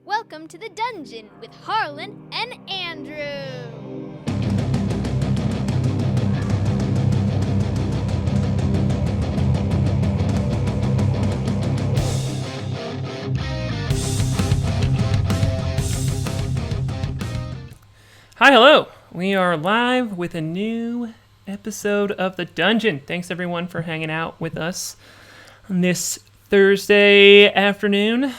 Welcome to the dungeon with Harlan and Andrew. Hi, hello. We are live with a new episode of The Dungeon. Thanks everyone for hanging out with us on this Thursday afternoon.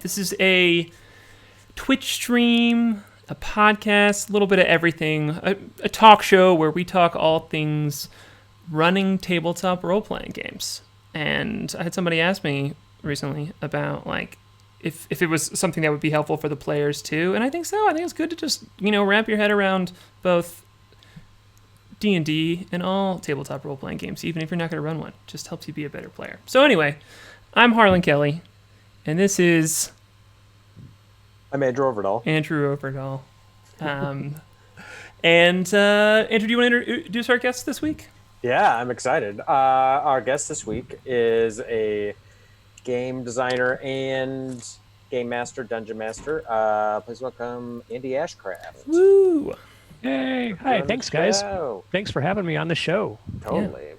This is a Twitch stream, a podcast, a little bit of everything, a talk show where we talk all things running tabletop role-playing games. And I had somebody ask me recently about if it was something that would be helpful for the players too, and I think so. I think it's good to just wrap your head around both D&D and all tabletop role-playing games, even if you're not going to run one. It just helps you be a better player. So anyway, I'm Harlan Kelly, and this is I'm Andrew Overdahl. Andrew Overdahl. Andrew, do you want to introduce our guest this week? Yeah, I'm excited. Our guest this week is a game designer and game master, dungeon master. Please welcome Andy Ashcraft. Woo! Hey, hi, thanks guys. Show. Thanks for having me on the show. Totally.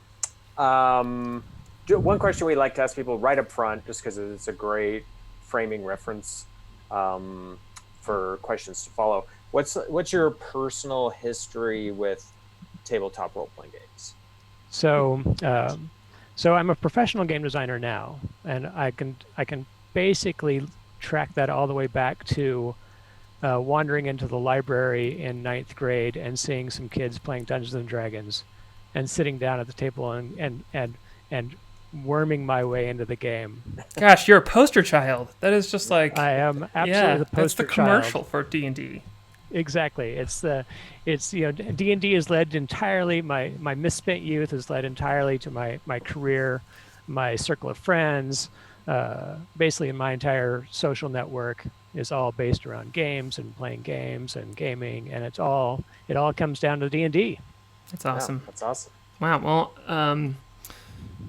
One question we like to ask people right up front, just because it's a great framing reference for questions to follow. What's your personal history with tabletop role-playing games? So I'm a professional game designer now, and I can basically track that all the way back to wandering into the library in 9th grade and seeing some kids playing Dungeons and Dragons, and sitting down at the table and worming my way into the game. Gosh, you're a poster child. That is just like I am absolutely the poster that's the commercial child. for D&D. Exactly. It's D&D has led entirely, my misspent youth has led entirely to my career, my circle of friends, basically my entire social network is all based around games and playing games and gaming, and it all comes down to D&D. That's awesome. Yeah, that's awesome. Wow. Well,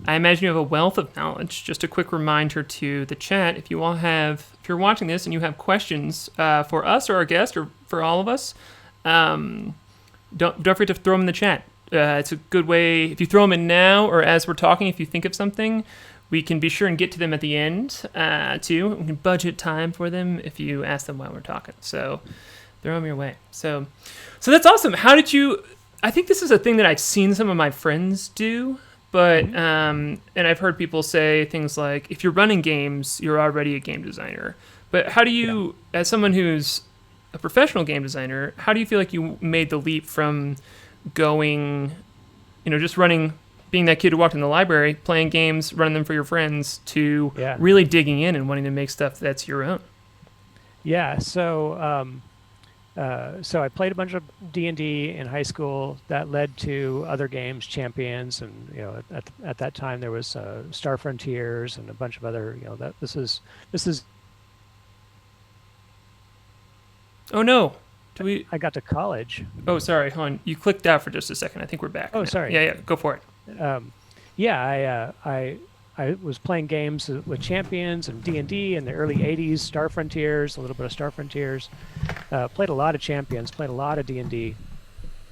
I imagine you have a wealth of knowledge. Just a quick reminder to the chat: if you're watching this and you have questions for us or our guest or for all of us, don't forget to throw them in the chat. It's a good way if you throw them in now or as we're talking. If you think of something, we can be sure and get to them at the end too. We can budget time for them if you ask them while we're talking. So throw them your way. So that's awesome. How did you? I think this is a thing that I've seen some of my friends do. But, and I've heard people say things like, if you're running games, you're already a game designer. But how do you, as someone who's a professional game designer, how do you feel like you made the leap from going, just running, being that kid who walked in the library, playing games, running them for your friends, to really digging in and wanting to make stuff that's your own? Yeah, so I played a bunch of D&D in high school. That led to other games, Champions, and at that time there was Star Frontiers and a bunch of other. This is. Oh no! I got to college. Oh, sorry, hon. You clicked out for just a second. I think we're back. Oh, now. sorry. Yeah, go for it. I was playing games with Champions and D&D in the early '80s. Star Frontiers, a little bit of Star Frontiers. Played a lot of Champions. Played a lot of D&D,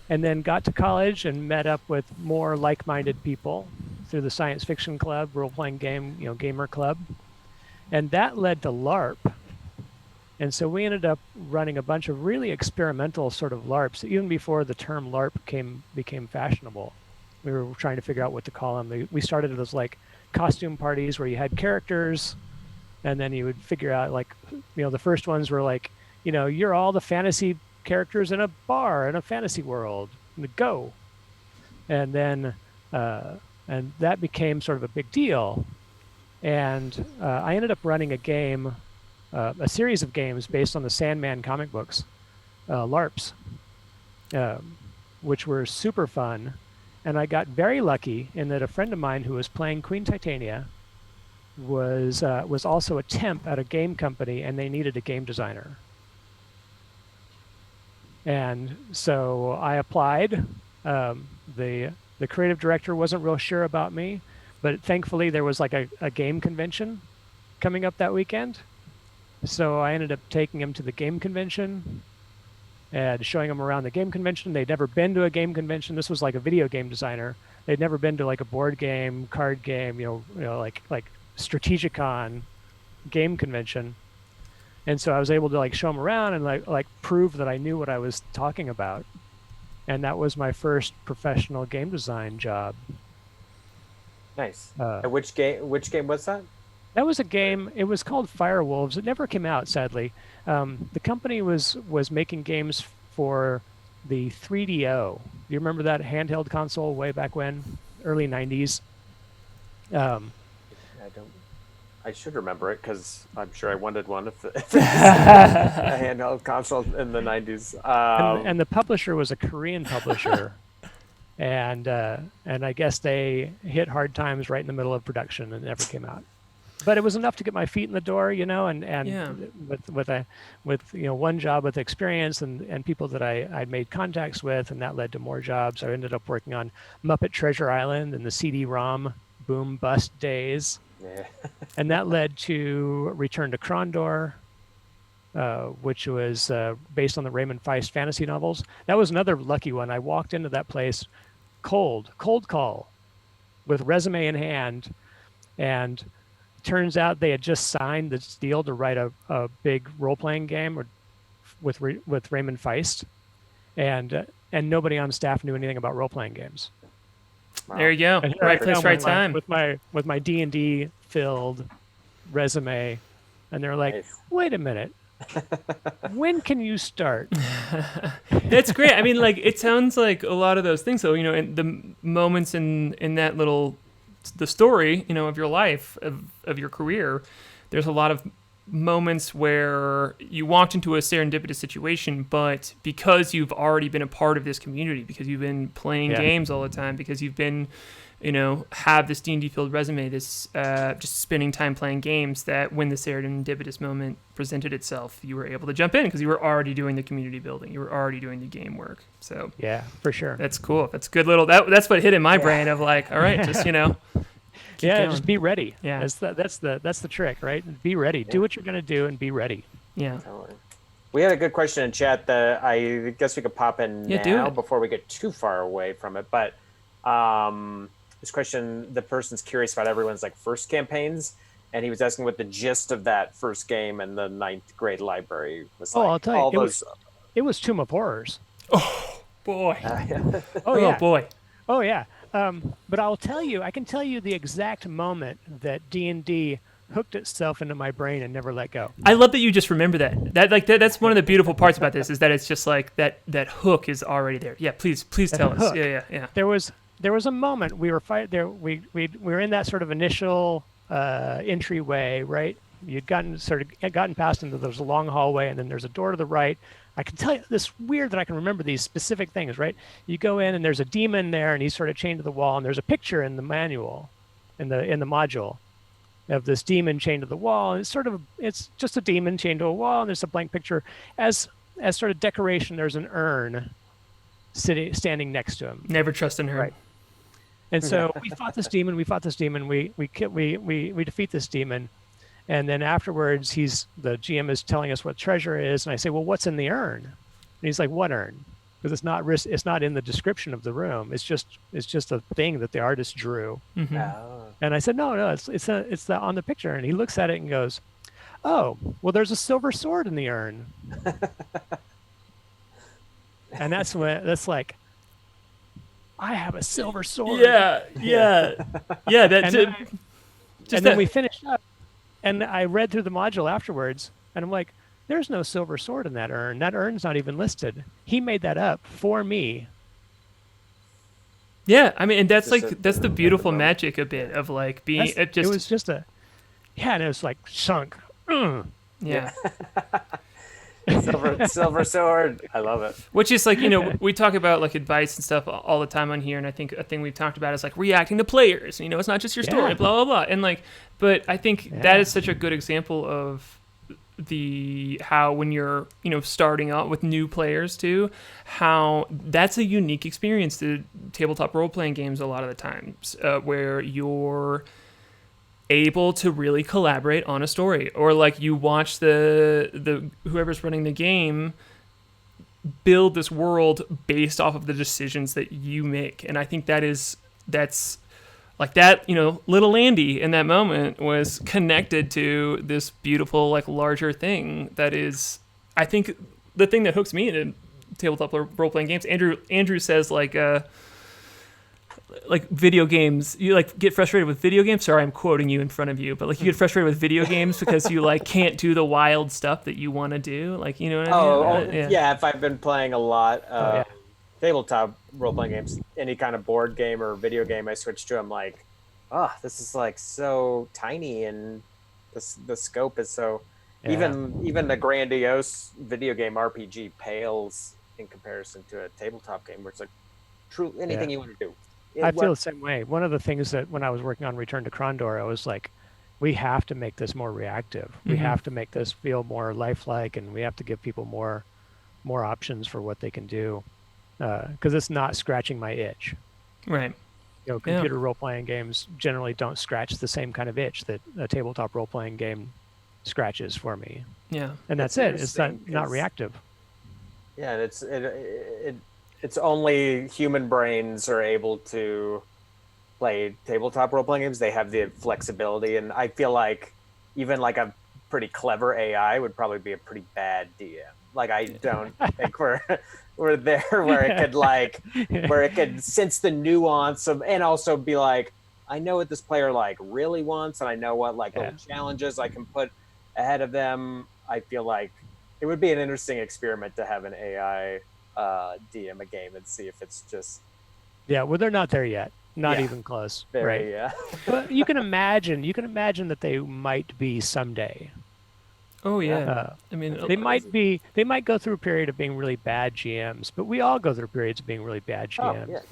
and then got to college and met up with more like-minded people through the Science Fiction Club, role-playing game, gamer club, and that led to LARP. And so we ended up running a bunch of really experimental sort of LARPs, even before the term LARP became fashionable. We were trying to figure out what to call them. We started as like costume parties where you had characters, and then you would figure out the first ones were like, you're all the fantasy characters in a bar in a fantasy world. Go. And then, and that became sort of a big deal. And I ended up running a series of games based on the Sandman comic books, LARPs, which were super fun. And I got very lucky in that a friend of mine who was playing Queen Titania was also a temp at a game company, and they needed a game designer. And so I applied. The creative director wasn't real sure about me, but thankfully there was like a game convention coming up that weekend. So I ended up taking him to the game convention and showing them around the game convention. They'd never been to a game convention. This was like a video game designer. They'd never been to like a board game, card game, like Strategicon game convention. And so I was able to like show them around and like prove that I knew what I was talking about. And that was my first professional game design job. Nice. Uh, And which game? Which game was that? That was a game. It was called Firewolves. It never came out, sadly. The company was making games for the 3DO. Do you remember that handheld console way back when, early 90s? I don't. I should remember it because I'm sure I wanted one if it was a handheld console in the 90s. And the publisher was a Korean publisher, and I guess they hit hard times right in the middle of production and it never came out. But it was enough to get my feet in the door, and Yeah. with one job with experience and people that I'd made contacts with, and that led to more jobs. I ended up working on Muppet Treasure Island in the CD-ROM boom bust days, Yeah. and that led to Return to Krondor, which was based on the Raymond Feist fantasy novels. That was another lucky one. I walked into that place cold call, with resume in hand, and turns out they had just signed this deal to write a big role-playing game with Raymond Feist, and nobody on staff knew anything about role-playing games. Wow. There you go. And here Right I place, am right with time. with my D&D filled resume, and they're like, Nice. "Wait a minute, when can you start?" That's great. I mean, like, it sounds like a lot of those things, though, in the moments in that little, the story, of your life, of your career, there's a lot of moments where you walked into a serendipitous situation, but because you've already been a part of this community, because you've been playing Yeah. games all the time, because you've been, have this D&D filled resume, this just spending time playing games, that when the serendipitous moment presented itself, you were able to jump in because you were already doing the community building. You were already doing the game work. So Yeah, for sure. that's cool. That's good little, that's what hit in my brain of like, all right, just, keep Yeah, going. just be ready. Yeah. That's the trick, right? Be ready. Do what you're gonna do and be ready. Yeah. Totally. We had a good question in chat that I guess we could pop in Yeah, do now it. before we get too far away from it. But this question, the person's curious about everyone's like first campaigns, and he was asking what the gist of that first game in the 9th grade library was like. I'll tell you, all it those. It was Tomb of Horrors. Boy. Yeah. Oh yeah. boy. Oh yeah. But I can tell you the exact moment that D&D hooked itself into my brain and never let go. I love that you just remember that. That's one of the beautiful parts about this, is that it's just like that hook is already there. Yeah, please tell us. hook. Yeah. There was a moment we were in that sort of initial entryway, right? You'd gotten past into there's a long hallway, and then there's a door to the right. I can tell you this weird that I can remember these specific things, right? You go in and there's a demon there, and he's sort of chained to the wall, and there's a picture in the manual, in the module, of this demon chained to the wall. And it's just a demon chained to a wall, and there's a blank picture. As sort of decoration, there's an urn standing next to him. Never trust in her. Right. And so we fought this demon. We defeat this demon, and then afterwards, the GM is telling us what treasure is, and I say, "Well, what's in the urn?" And he's like, "What urn?" Because it's not in the description of the room. It's just a thing that the artist drew. Mhm. Oh. And I said, "No, it's on the picture." And he looks at it and goes, "Oh, well, there's a silver sword in the urn." And that's like, I have a silver sword. Yeah. That's And it. then, and then we finished up, and I read through the module afterwards, and I'm like, there's no silver sword in that urn. That urn's not even listed. He made that up for me. Yeah, I mean, and that's Just like a- that's the beautiful magic a bit of like being It was just and it was like sunk. yeah. Silver sword. I love it. Which is like, we talk about like advice and stuff all the time on here, and I think a thing we've talked about is like reacting to players. It's not just your story, Yeah. blah blah blah. And like, but I think that Yeah. is such a good example of how when you're starting out with new players too, how that's a unique experience to tabletop role playing games a lot of the times, where you're able to really collaborate on a story, or like you watch the whoever's running the game build this world based off of the decisions that you make. And I think that's like that, little Andy in that moment was connected to this beautiful, like, larger thing that is, I think, the thing that hooks me into tabletop role-playing games. Andrew says, like video games, you like get frustrated with video games. Sorry, I'm quoting you in front of you, but like you get frustrated with video games because you like can't do the wild stuff that you want to do. Like, you know what I mean? Yeah. If I've been playing a lot tabletop role-playing games, any kind of board game or video game I switch to, I'm like, this is like so tiny, and the scope is so even the grandiose video game RPG pales in comparison to a tabletop game where it's like true anything you want to do. I feel the same way. One of the things that when I was working on Return to Krondor, I was like, we have to make this more reactive. We have to make this feel more lifelike, and we have to give people more options for what they can do, because it's not scratching my itch. Right. Computer role-playing games generally don't scratch the same kind of itch that a tabletop role-playing game scratches for me. Yeah. And that's it. It's not reactive. Yeah, it's only human brains are able to play tabletop role-playing games. They have the flexibility, and I feel like even like a pretty clever AI would probably be a pretty bad DM. Like, I don't think we're there where it could where it could sense the nuance of, and also be like, I know what this player like really wants, and I know what little challenges I can put ahead of them. I feel like it would be an interesting experiment to have an AI DM a game and see if it's just well, they're not there yet, not even close. Very, right but you can imagine that they might be someday. Oh yeah. I mean, they might go through a period of being really bad GMs, but we all go through periods of being really bad GMs.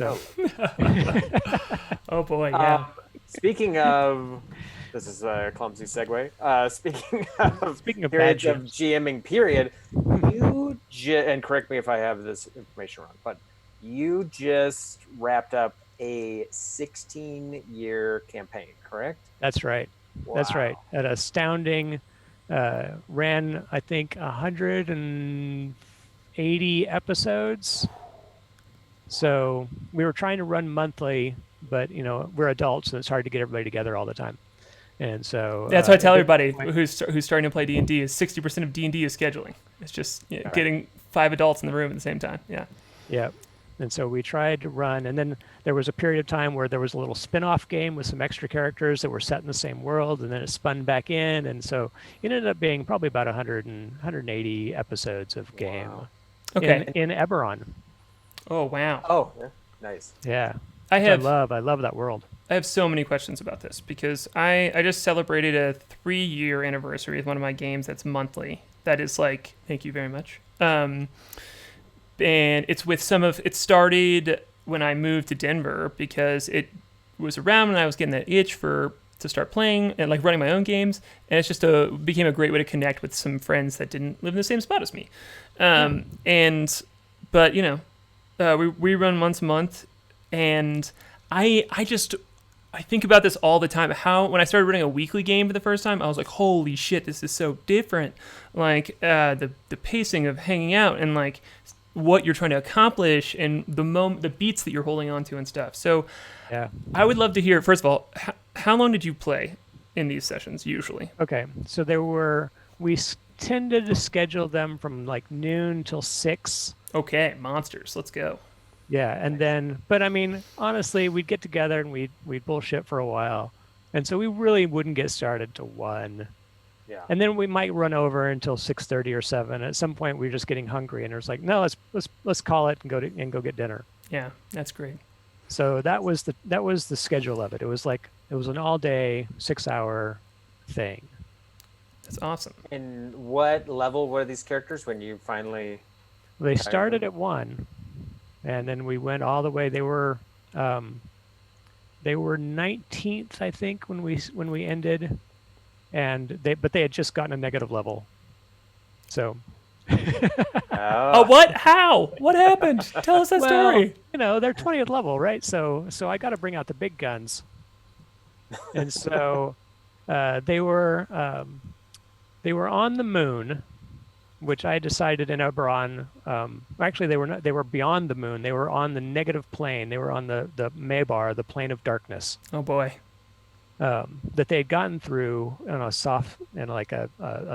Oh boy, yeah. Speaking of, this is a clumsy segue. Speaking of periods of GMing period, and correct me if I have this information wrong, but you just wrapped up a 16-year campaign, correct? That's right. Wow. That's right. At Astounding, ran, I think, 180 episodes. So we were trying to run monthly, but we're adults, and it's hard to get everybody together all the time. And so that's why I tell everybody who's starting to play D&D is 60% of D&D is scheduling. It's just getting 5 adults in the room at the same time. Yeah. Yeah. And so we tried to run, and then there was a period of time where there was a little spin-off game with some extra characters that were set in the same world, and then it spun back in, and so it ended up being probably about 180 episodes of game. Wow. Okay. In Eberron. Oh wow. Oh, nice. Yeah. I love that world. I have so many questions about this because I just celebrated a 3-year anniversary with one of my games that's monthly. That is like, thank you very much. And it's with it started when I moved to Denver because it was around when I was getting that itch to start playing and like running my own games. And it's just became a great way to connect with some friends that didn't live in the same spot as me. But we run once a month, and I think about this all the time. How when I started running a weekly game for the first time, I was like, holy shit, this is so different. Like the pacing of hanging out and like what you're trying to accomplish and the beats that you're holding on to and stuff. So I would love to hear, first of all, how long did you play in these sessions usually? Okay, so we tended to schedule them from like noon till 6. Okay, monsters, let's go. Yeah, and then, but I mean, honestly, we'd get together and we'd bullshit for a while, and so we really wouldn't get started till 1. Yeah. And then we might run over until 6:30 or 7. At some point, we were just getting hungry, and it was like, no, let's call it and go get dinner. Yeah, that's great. So that was the schedule of it. It was an all day 6-hour thing. That's awesome. And what level were these characters when you finally? They started at 1. And then we went all the way. They were 19th, I think, when we ended, and they had just gotten a negative level. So. Oh, what? How? What happened? Tell us that story. They're 20th level, right? So I got to bring out the big guns, and so They were on the moon, which I decided in Oberon. Actually, they were not. They were beyond the moon. They were on the negative plane. They were on the Mabar, the plane of darkness. Oh boy. That they had gotten through in a soft, in like a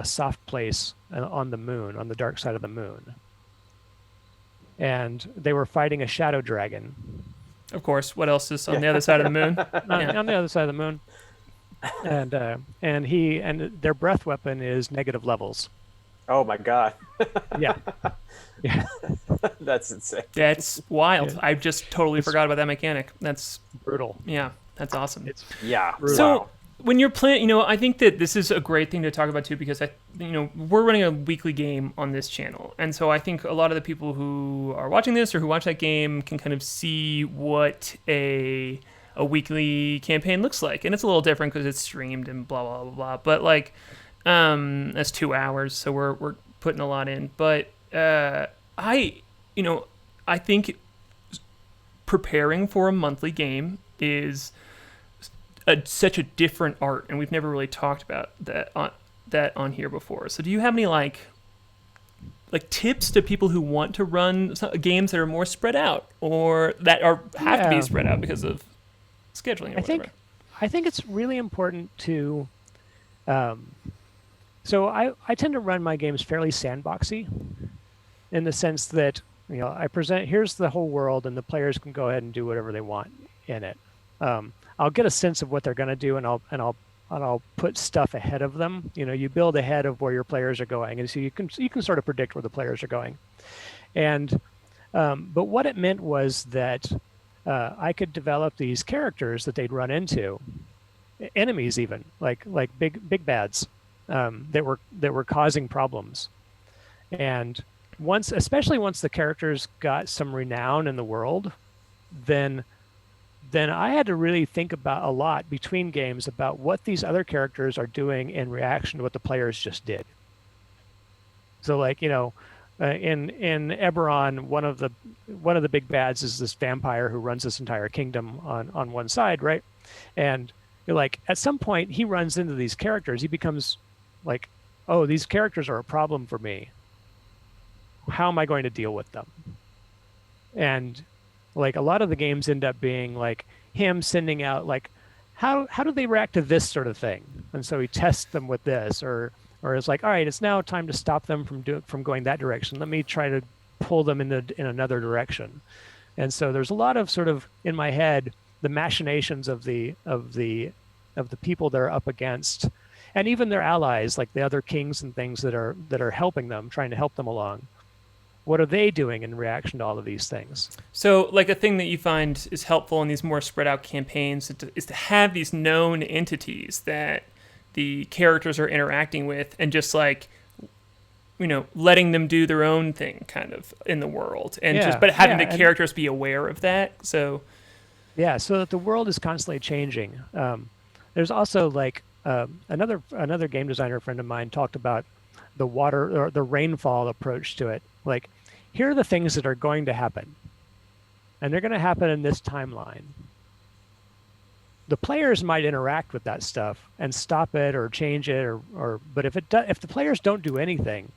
soft place on the moon, on the dark side of the moon. And they were fighting a shadow dragon. Of course. What else is on the other side of the moon? On the other side of the moon. And their breath weapon is negative levels. Oh my god. Yeah. Yeah. That's insane. That's wild. Yeah. I just totally forgot about that mechanic. That's Brutal. yeah. That's awesome. Yeah. Brutal. So Wow. when you're playing, I think that this is a great thing to talk about too, because we're running a weekly game on this channel, and so I think a lot of the people who are watching this or who watch that game can kind of see what a weekly campaign looks like, and it's a little different because it's streamed and blah blah blah blah. But like, that's 2 hours, so we're putting a lot in. But I think preparing for a monthly game is such a different art, and we've never really talked about that on here before. So do you have any like tips to people who want to run games that are more spread out, or that have to be spread out because of scheduling or whatever? I think it's really important to so I tend to run my games fairly sandboxy, in the sense that I present, here's the whole world, and the players can go ahead and do whatever they want in it. I'll get a sense of what they're going to do, and I'll put stuff ahead of them. You build ahead of where your players are going, and so you can sort of predict where the players are going. And but what it meant was that I could develop these characters that they'd run into, enemies even, like big bads that were causing problems. And especially once the characters got some renown in the world, then I had to really think about a lot between games about what these other characters are doing in reaction to what the players just did. So like, in Eberron, one of the big bads is this vampire who runs this entire kingdom on one side, right? And like at some point he runs into these characters. He becomes like, oh, these characters are a problem for me. How am I going to deal with them? And like a lot of the games end up being like him sending out like, how do they react to this sort of thing? And so he tests them with this, or it's like, all right, it's now time to stop them from going that direction. Let me try to pull them in another direction. And so there's a lot of sort of in my head the machinations of the people they're up against, and even their allies, like the other kings and things that are helping them, trying to help them along. What are they doing in reaction to all of these things? So, like a thing that you find is helpful in these more spread out campaigns is to have these known entities that the characters are interacting with, and just like, letting them do their own thing kind of in the world, and but having the characters be aware of that. So, so that the world is constantly changing. There's also like another game designer friend of mine talked about the water or the rainfall approach to it. Like, here are the things that are going to happen, and they're going to happen in this timeline. The players might interact with that stuff and stop it or change it, but if the players don't do anything,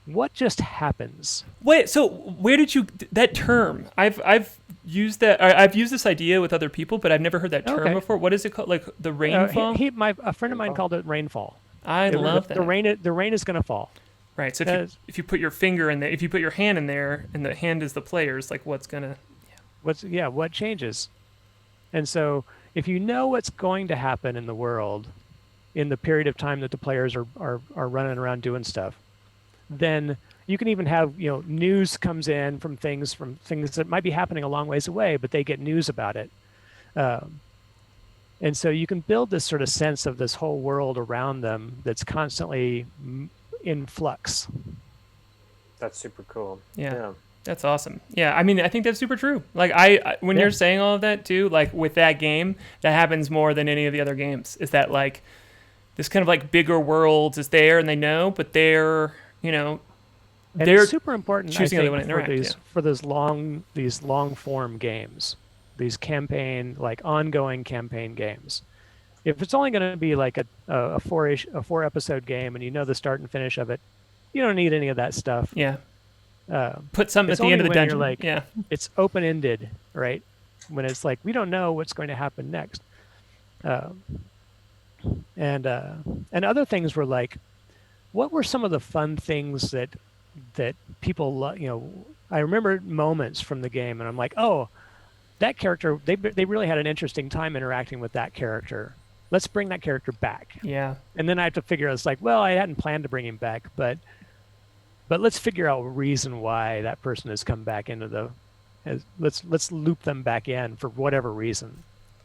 what just happens? Wait, so where did you that term? I've used that. I've used this idea with other people, but I've never heard that term before. What is it called? Like the rainfall? A friend of mine called it rainfall. I love that. The rain is going to fall. Right. So if you put your finger in there, if you put your hand in there, and the hand is the players, like what changes? And so if you know what's going to happen in the world in the period of time that the players are running around doing stuff, then you can even have news comes in from things that might be happening a long ways away, but they get news about it. And so you can build this sort of sense of this whole world around them that's constantly in flux. That's super cool. Yeah. That's awesome. Yeah, I mean, I think that's super true. Like, when you're saying all of that too, like with that game, that happens more than any of the other games. Is that like this kind of like bigger world is there, and they know, but they're it's super important. Choosing I think, how they want to interact for these long form games, these campaign, like ongoing campaign games. if it's only going to be like a 4 episode game, and you know the start and finish of it, you don't need any of that stuff. Yeah. Uh, Put something it's at the end only of the when you're dungeon. like, Yeah. it's open ended, right? When it's like we don't know what's going to happen next. And other things were like, what were some of the fun things that people I remember moments from the game, and I'm like, oh, that character, they really had an interesting time interacting with that character. Let's bring that character back. Yeah. And then I have to figure out, it's like, well, I hadn't planned to bring him back, but let's figure out a reason why that person has come back into let's loop them back in for whatever reason.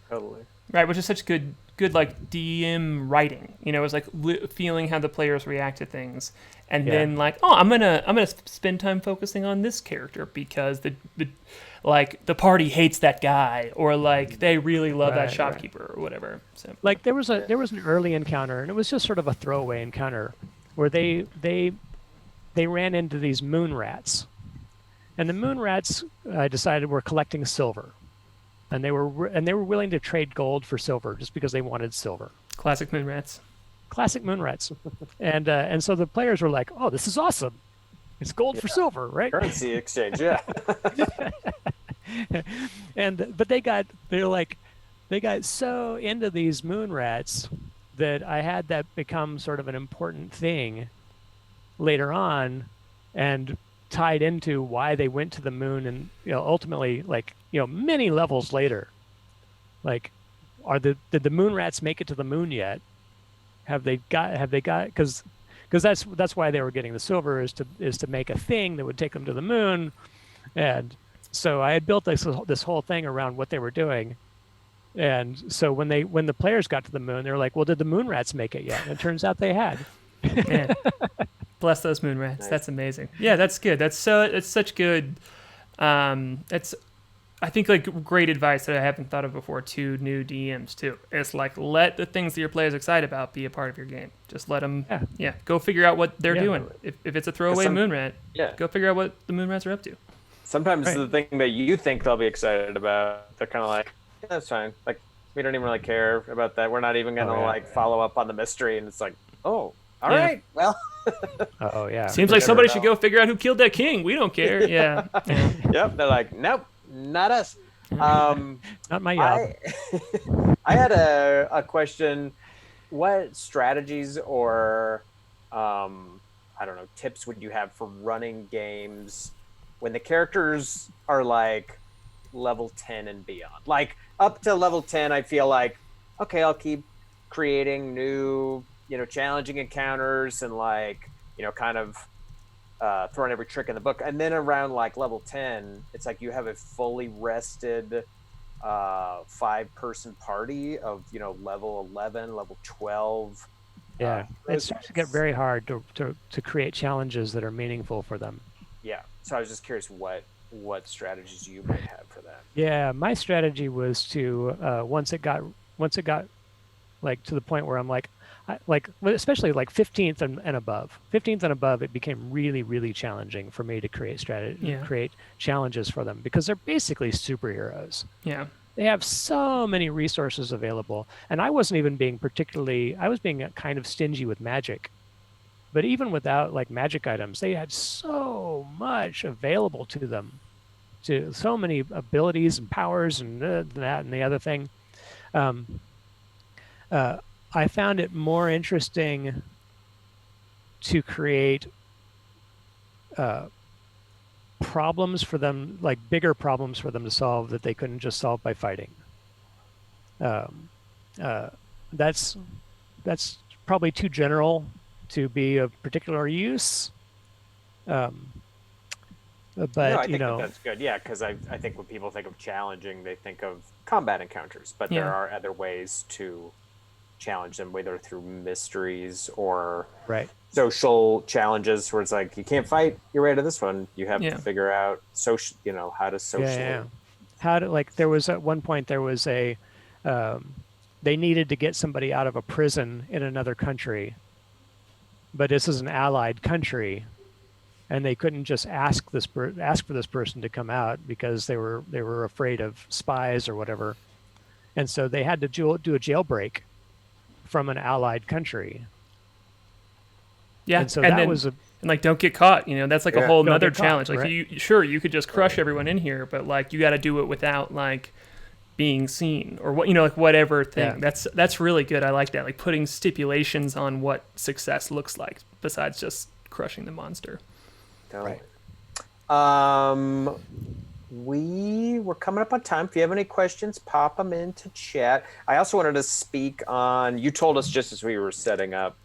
Totally. Right, which is such good like DM writing. It's like feeling how the players react to things, and then like, oh, I'm gonna spend time focusing on this character because the party hates that guy, or like they really love that shopkeeper or whatever. So like there was an early encounter, and it was just sort of a throwaway encounter where they ran into these moon rats, and the moon rats decided were collecting silver. And they were willing to trade gold for silver just because they wanted silver. Classic moon rats. Classic moon rats. And so the players were like, "Oh, this is awesome! It's gold for silver, right?" Currency exchange, yeah. But they got so into these moon rats that I had that become sort of an important thing later on, and tied into why they went to the moon, and ultimately, like, many levels later, like, did the moon rats make it to the moon yet? Have they got because that's why they were getting the silver, is to make a thing that would take them to the moon. And so I had built this whole thing around what they were doing. And so when the players got to the moon, they were like, well, did the moon rats make it yet? And it turns out they had. Man. Bless those moon rats. Nice. That's amazing. Yeah, that's good. It's such good. It's, I think, like, great advice that I haven't thought of before to new DMs too. It's like, let the things that your players are excited about be a part of your game. Just let them. Yeah. Go figure out what they're doing. If it's a throwaway moon rat, go figure out what the moon rats are up to. Sometimes the thing that you think they'll be excited about, they're kind of like, yeah, that's fine. Like, we don't even really care about that. We're not even gonna follow up on the mystery. And it's like, oh, all right, well. Oh yeah. Seems like somebody should go figure out who killed that king. We don't care. Yeah. Yep. They're like, nope, not us. Not my job. I had a question. What strategies or I don't know, tips would you have for running games when the characters are like level 10 and beyond? Like up to level 10, I feel like, okay, I'll keep creating new, challenging encounters and like, kind of throwing every trick in the book. And then around like level 10, it's like you have a fully rested 5-person party of, level 11, level 12. Yeah, it starts to get very hard to create challenges that are meaningful for them. Yeah, so I was just curious what strategies you might have for that. Yeah, my strategy was to once it got like to the point where I'm like, especially like 15th and above. 15th and above, it became really, really challenging for me to create create challenges for them, because they're basically superheroes. Yeah. They have so many resources available, and I wasn't even being I was being kind of stingy with magic. But even without like magic items, they had so much available to them, to so many abilities and powers and that and the other thing. I found it more interesting to create problems for them, like bigger problems for them to solve that they couldn't just solve by fighting. That's probably too general to be of particular use. But I think that's good. Yeah, because I think when people think of challenging, they think of combat encounters, but there are other ways to challenge them, whether through mysteries or social challenges, where it's like, you can't fight your way to this one. You have to figure out how to socially. How to, like, there was at one point there was they needed to get somebody out of a prison in another country, but this is an allied country, and they couldn't just ask for this person to come out because they were afraid of spies or whatever, and so they had to do a jailbreak. from an allied country. Yeah, And so and that then, was a and like don't get caught. That's like a Yeah. whole Don't nother get caught, challenge. Like right. you could just crush everyone in here, but like you got to do it without like being seen or what like whatever thing. Yeah. That's really good. I like that. Like putting stipulations on what success looks like besides just crushing the monster. Totally. We're coming up on time. If you have any questions, pop them into chat. I also wanted to speak on, you told us just as we were setting up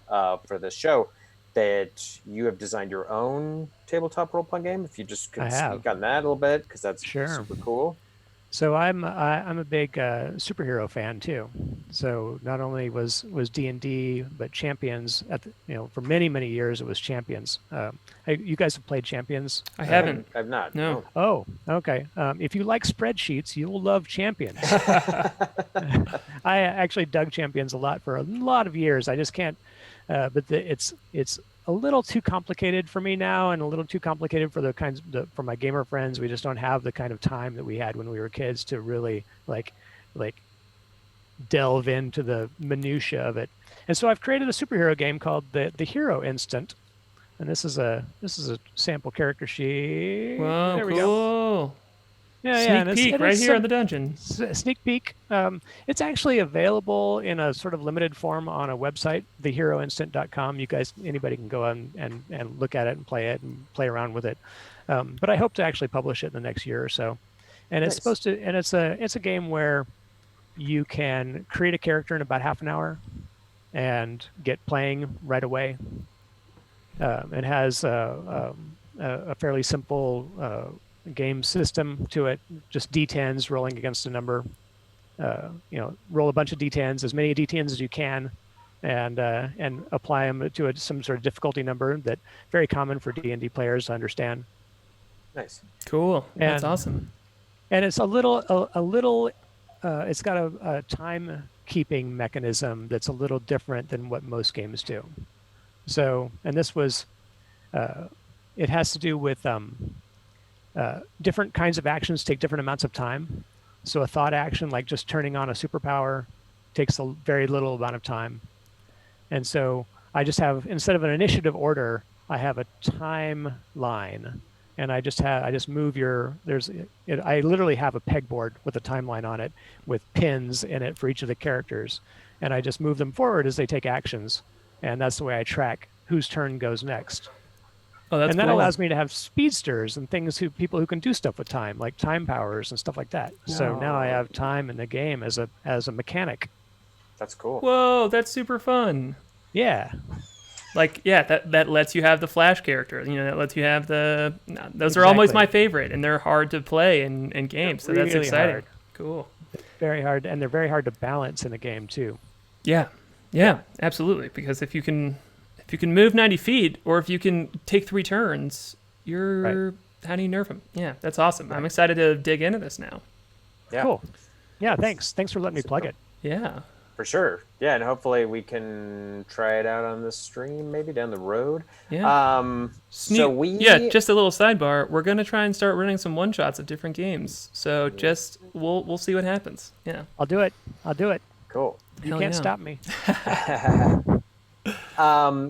for the show that you have designed your own tabletop role-playing game. If you just could I have. speak on that a little bit, because that's Sure. super cool. So I'm a big superhero fan too. So not only was D&D, but Champions for many years it was Champions. You guys have played Champions? I haven't. I've not. No. Oh, okay. If you like spreadsheets, you'll love Champions. I actually dug Champions a lot for a lot of years. I just can't. But it's a little too complicated for me now, and a little too complicated for for my gamer friends. We just don't have the kind of time that we had when we were kids to really like delve into the minutia of it. And so I've created a superhero game called the Hero Instant. And this is a sample character sheet. Whoa, there we cool. go. Yeah, Sneak and peek right here in the dungeon. Sneak peek. It's actually available in a sort of limited form on a website, theheroinstant.com. You guys, anybody can go on and look at it and play around with it. But I hope to actually publish it in the next year or so. And it's supposed to, and it's a game where you can create a character in about half an hour and get playing right away. It has a fairly simple game system to it, just D10s rolling against a number. Roll a bunch of D10s, as many D10s as you can, and apply them to some sort of difficulty number that very common for D&D players to understand. Nice. Cool. That's And- awesome. And it's it's got a time keeping mechanism that's a little different than what most games do. So, and this was, it has to do with different kinds of actions take different amounts of time. So a thought action, like just turning on a superpower, takes a very little amount of time. And so I just have, instead of an initiative order, I have a timeline. And I just move I literally have a pegboard with a timeline on it with pins in it for each of the characters. And I just move them forward as they take actions. And that's the way I track whose turn goes next. Oh, that's And that cool. allows me to have speedsters and people who can do stuff with time, like time powers and stuff like that. So now I have time in the game as a mechanic. That's cool. Whoa, that's super fun. Yeah. Like, yeah, that lets you have the Flash character. That lets you have those are always Exactly. my favorite, and they're hard to play in games, so that's really exciting. hard. Cool. Very hard, and they're very hard to balance in a game too. Yeah, absolutely. Because if you can move 90 feet, or if you can take 3 turns, how do you nerf them? Yeah, that's awesome. I'm excited to dig into this now. Yeah. Cool. Yeah, thanks. Thanks for letting me plug it. Yeah. For sure. Yeah, and hopefully we can try it out on the stream maybe down the road. Yeah. Just a little sidebar. We're gonna try and start running some one shots of different games. So just we'll see what happens. Yeah. I'll do it. Cool. You Hell can't yeah. stop me.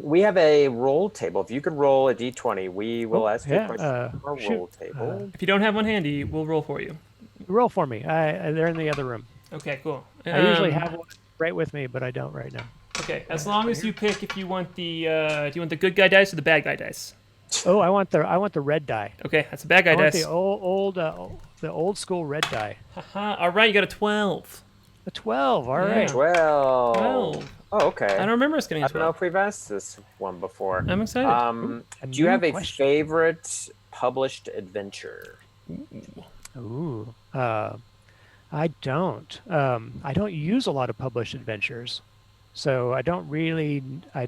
We have a roll table. If you could roll a d20, we will ask you a yeah, question from our shoot. roll table. If you don't have one handy, we'll roll for you. Roll for me. They're in the other room. Okay, cool. I usually have one right with me, but I don't right now. Okay, as long as you pick if you want do you want the good guy dice or the bad guy dice? Oh, I want the red die. Okay, that's the bad guy I want dice. the old school red die. Haha, all right, you got a 12. A 12. All Yeah. right. 12. 12. Oh, okay. I don't remember us getting I a don't know 12. if we've asked this one before. I'm excited. A Do you new have a question. favorite published adventure? Ooh. I don't. I don't use a lot of published adventures, so I don't really. I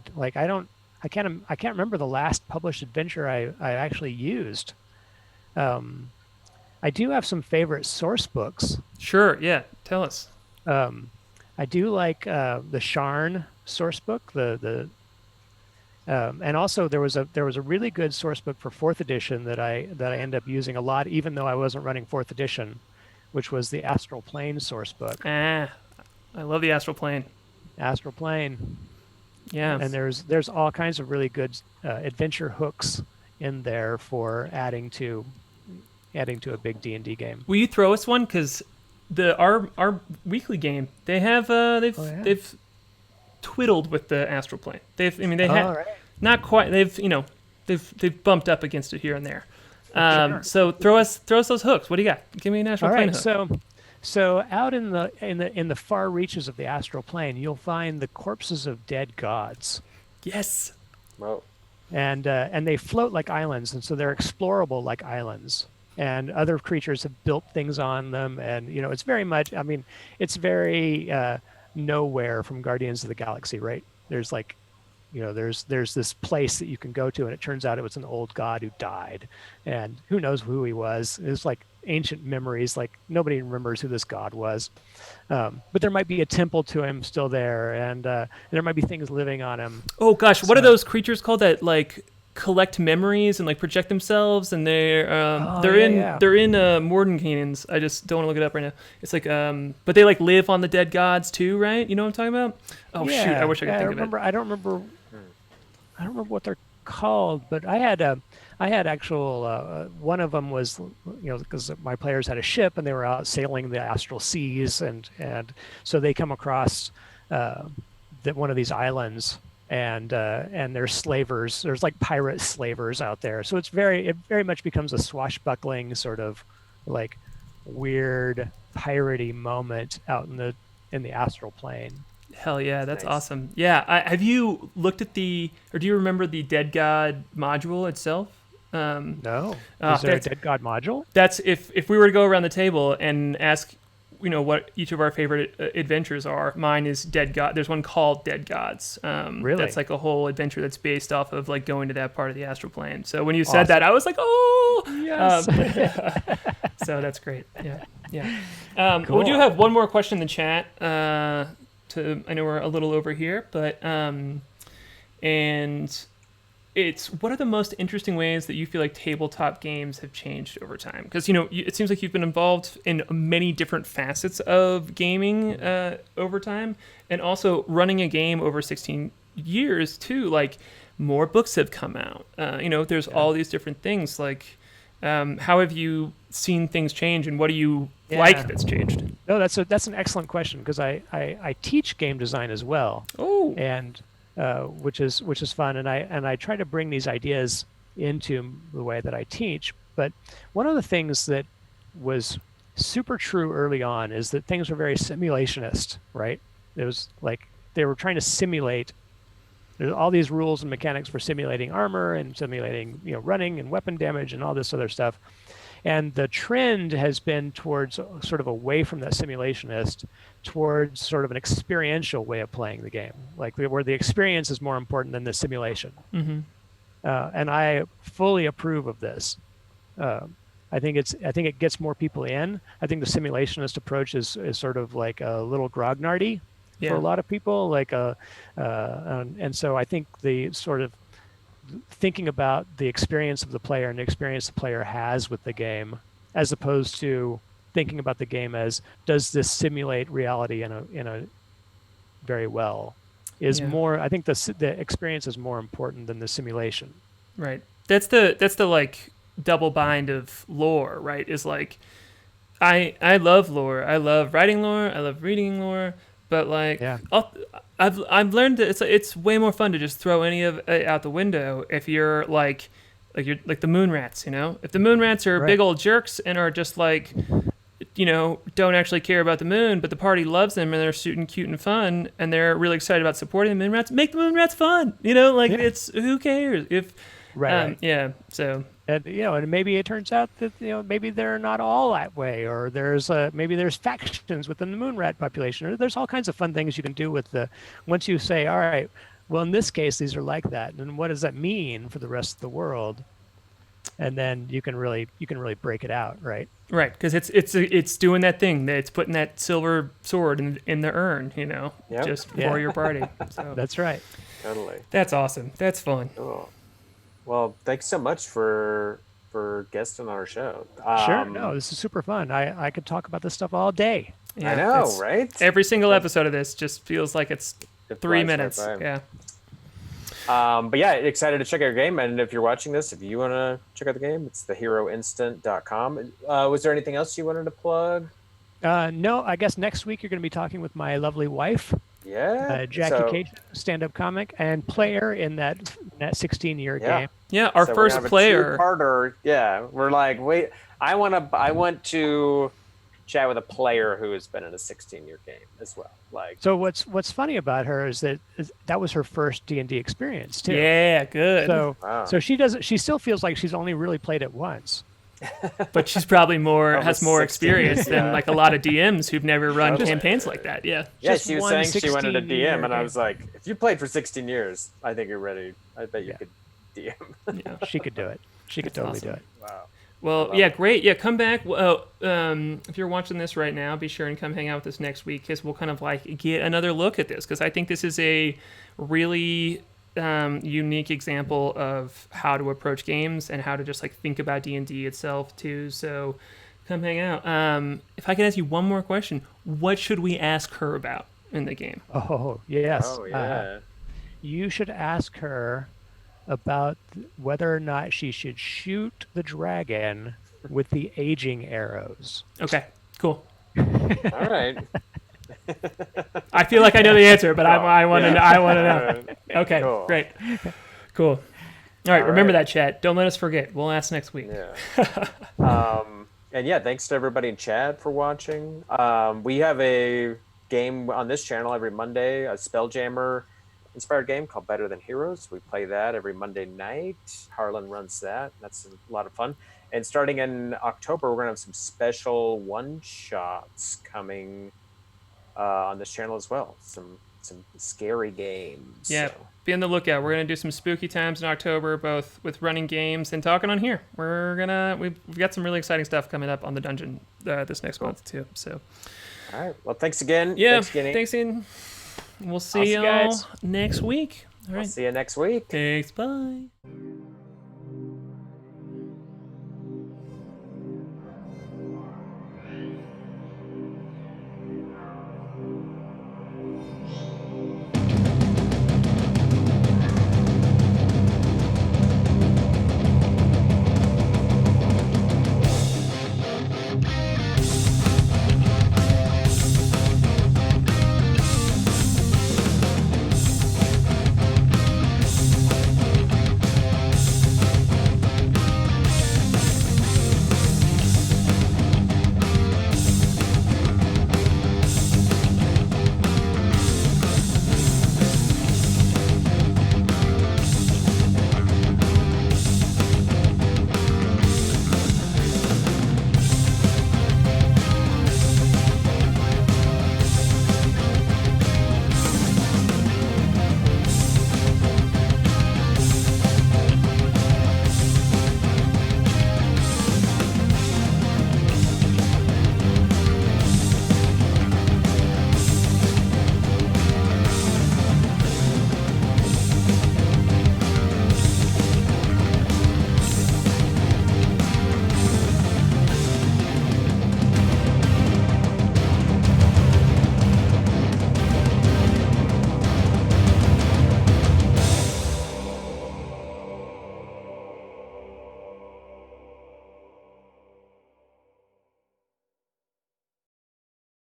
can't remember the last published adventure I actually used. I do have some favorite source books. Sure, yeah, tell us. I do like the Sharn source book. And also there was a really good source book for 4th edition that I ended up using a lot, even though I wasn't running 4th edition, which was the Astral Plane source book. I love the Astral Plane. Astral Plane. Yeah. And there's all kinds of really good adventure hooks in there for adding to a big D&D game. Will you throw us one? Because our weekly game, they have they've twiddled with the Astral Plane. They have Right. not quite. They've bumped up against it here and there. Sure. So throw us those hooks. What do you got? Give me an Astral All Plane right, hook. so out in the far reaches of the astral plane, you'll find the corpses of dead gods, Yes. Whoa. and they float like islands, and so they're explorable like islands. And other creatures have built things on them, and it's very much. I mean, it's very nowhere from Guardians of the Galaxy, right? There's like, there's this place that you can go to, and it turns out it was an old god who died, and who knows who he was. It's like ancient memories, like nobody remembers who this god was, but there might be a temple to him still there, and there might be things living on him. Oh gosh, what are those creatures called that like collect memories and like project themselves? And they're in Mordenkainen's. I just don't want to look it up right now. It's like but they like live on the dead gods too, right? You know what I'm talking about? Oh shoot, I wish I could think of it. I don't remember what they're called, but I had actual one of them was, because my players had a ship and they were out sailing the astral seas, and so they come across one of these islands, and there's slavers. There's like pirate slavers out there, so it very much becomes a swashbuckling sort of like weird piratey moment out in the astral plane. Hell yeah, that's Nice. awesome. Yeah, have you looked at or do you remember the Dead God module itself? No, is there a dead god module? That's if we were to go around the table and ask, what each of our favorite adventures are. Mine is Dead God. There's one called Dead Gods. Really? That's like a whole adventure that's based off of like going to that part of the astral plane. So when you said Awesome. that, I was like, oh, Yes. So that's great. Yeah. Cool. We do have one more question in the chat. I know we're a little over here, but and it's, what are the most interesting ways that you feel like tabletop games have changed over time? Because it seems like you've been involved in many different facets of gaming over time, and also running a game over 16 years too. Like, more books have come out. There's all these different things. Like, how have you seen things change, and what do you like that's changed? No, that's an excellent question, because I teach game design as well. Oh. And which is fun, and I try to bring these ideas into the way that I teach. But one of the things that was super true early on is that things were very simulationist, right? It was like they were trying to simulate. There's all these rules and mechanics for simulating armor and simulating running and weapon damage and all this other stuff. And the trend has been towards sort of away from that simulationist, towards sort of an experiential way of playing the game, like where the experience is more important than the simulation. Mm-hmm. And I fully approve of this. I think it gets more people in. I think the simulationist approach is sort of like a little grognardy for a lot of people. And so I think the sort of thinking about the experience of the player and the experience the player has with the game, as opposed to thinking about the game as, does this simulate reality in a very well, is more. I think the experience is more important than the simulation. Right. That's the like double bind of lore, right? Is like, I love lore. I love writing lore. I love reading lore. But like, I've learned that it's way more fun to just throw any of it out the window if you're like you're like the moon rats. If the moon rats are big old jerks and are just like, don't actually care about the moon, but the party loves them and they're cute and fun and they're really excited about supporting the moon rats. Make the moon rats fun. It's, who cares if right. So. And maybe it turns out that maybe they're not all that way, or maybe there's factions within the moon rat population, or there's all kinds of fun things you can do with once you say, all right, well, in this case these are like that, and what does that mean for the rest of the world? And then you can really break it out, right? Right, because it's doing that thing, that it's putting that silver sword in the urn, just for your party. So that's right. Totally. That's awesome. That's fun. Cool. Well, thanks so much for guesting on our show. Sure. No, this is super fun. I could talk about this stuff all day. I know, right? Every single episode of this just feels like it's It 3 flies right minutes. by. Yeah. But yeah, excited to check out your game. And if you're watching this, if you want to check out the game, it's theheroinstant.com. Was there anything else you wanted to plug? No, I guess next week you're going to be talking with my lovely wife, Yeah. Jackie Cage, stand-up comic and player in that 16-year Yeah. game. Yeah, our So first we're gonna have player. a two-parter. Yeah, we're like, wait, I want to chat with a player who has been in a 16-year game as well. Like, So what's funny about her is that was her first D&D experience too. Yeah, good. So Wow. so she still feels like she's only really played it once. But she's probably Over has more 16 experience years, than yeah. like a lot of DMs who've never run Totally. campaigns like that. Yeah. yeah, just she was one saying she wanted a 16-year DM, and I game. was like, if you played for 16 years, I think you're ready. I bet you Yeah. could DM. Yeah. She could do it. She could totally awesome. do it. Wow. Well, love yeah, it. great. Yeah, come back. If you're watching this right now, be sure and come hang out with us next week because we'll kind of like get another look at this because I think this is a really unique example of how to approach games and how to just like think about D&D itself too. So come hang out. If I could ask you one more question, what should we ask her about in the game? Oh, yes. Oh yeah. You should ask her about whether or not she should shoot the dragon with the aging arrows. Okay, cool. All right. I feel like I know the answer, but I want to Yeah. I want to All know. right. Okay, Cool. great. Cool. All right, All remember right. that, chat. Don't let us forget. We'll ask next week. Yeah. And yeah, thanks to everybody in chat for watching. We have a game on this channel every Monday, a Spelljammer inspired game called Better Than Heroes. We play that every Monday night. Harlan runs that. That's a lot of fun. And starting in October, we're going to have some special one-shots coming on this channel as well. Some scary games. Yeah, So, be on the lookout. We're gonna do some spooky times in October, both with running games and talking on here. We've got some really exciting stuff coming up on the dungeon this next month too. So all right. Well, thanks again. yeah, Thanks again. thanks in. We'll see see you y'all guys. next week. All We'll right. see you next week. Thanks. Bye.